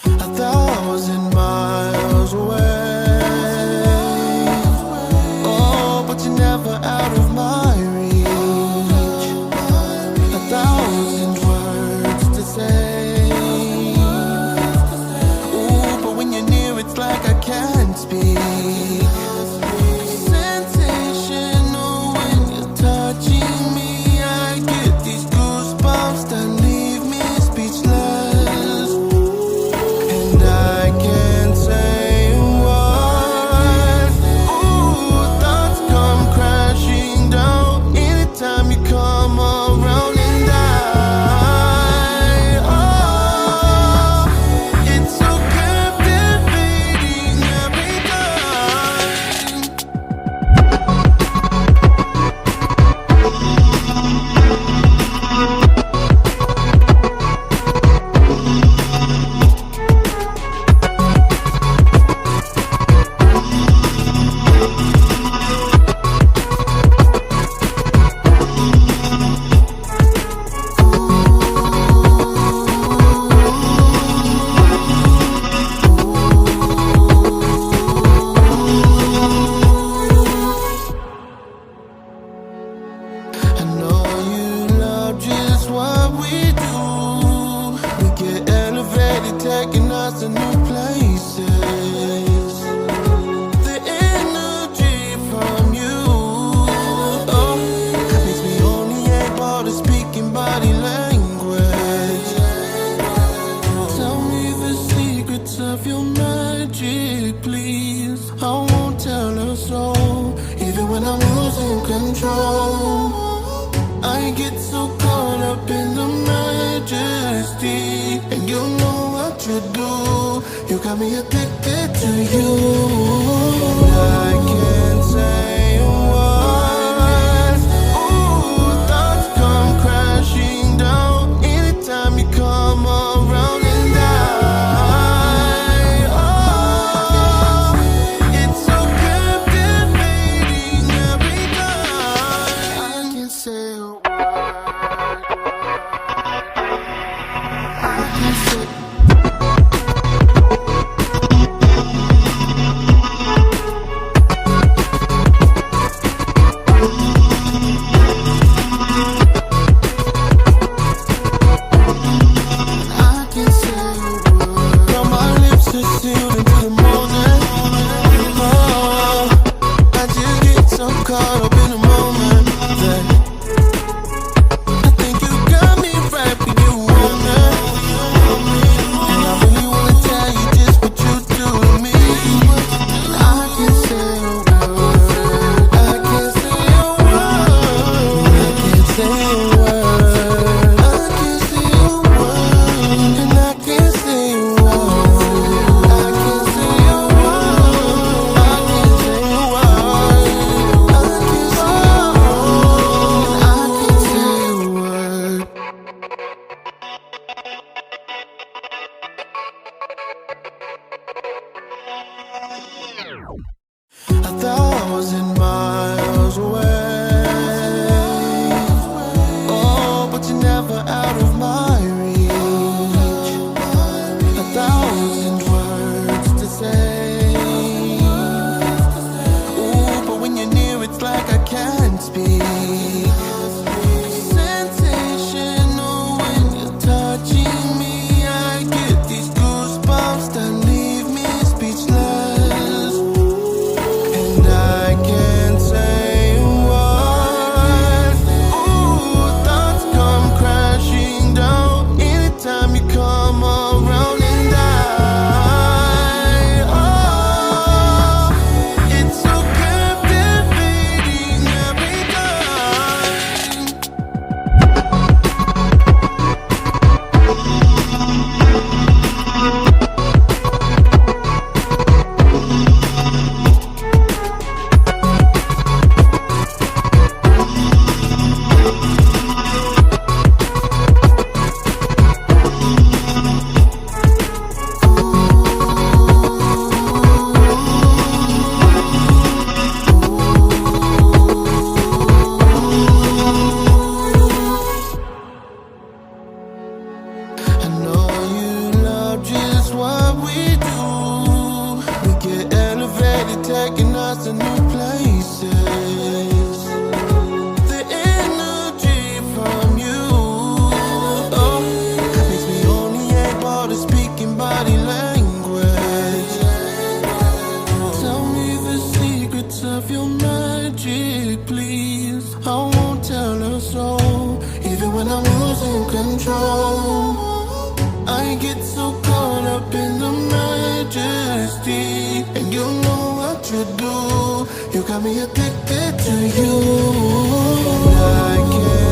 1,000 miles away. Oh, but you're never out of my reach. 1,000 words to say. Ooh, but when you're near, it's like I can't speak. Sensational when you're touching me. I get these goosebumps that leave me speechless. And I can't say a word. Ooh, thoughts come crashing down anytime you come around. And oh, it's so captivating every time. I know you love just what we do. We get elevated, taking us to new places. The energy from you, oh, makes me only able to speak in body language. Tell me the secrets of your magic, please. I won't tell a soul, even when I'm losing control. I get so caught up in the majesty, and you know what you do. You got me addicted to you. I can't say a word. Ooh, thoughts come crashing down anytime you come around. And oh, it's so captivating every time. I can't say a word. I can't say. Now my lips are sealed into the morning. Oh, I just get so caught up in the moment that I think you got me right where you want me. And I really wanna tell you just what you do to me. I can't say a word. I can't say a word. I can't say a word. I can't say a word. And I can't say a word. I can't say a word. I can't say a word. I can't say a word. I can't say a word. 1,000 miles away. Oh, but you're never out of my reach. 1,000 words to say. Ooh, but when you're near, it's like I can't speak. Sensational when you're touching me. I get these goosebumps that leave me speechless. And I can't what we do. We get elevated, taking us to new places. The energy from you, oh, makes me only able to speak in body language. Tell me the secrets of your magic, please. I won't tell her so, even when I'm losing control. I get so caught up in the majesty, and you know what you do. You got me addicted to you, and I can't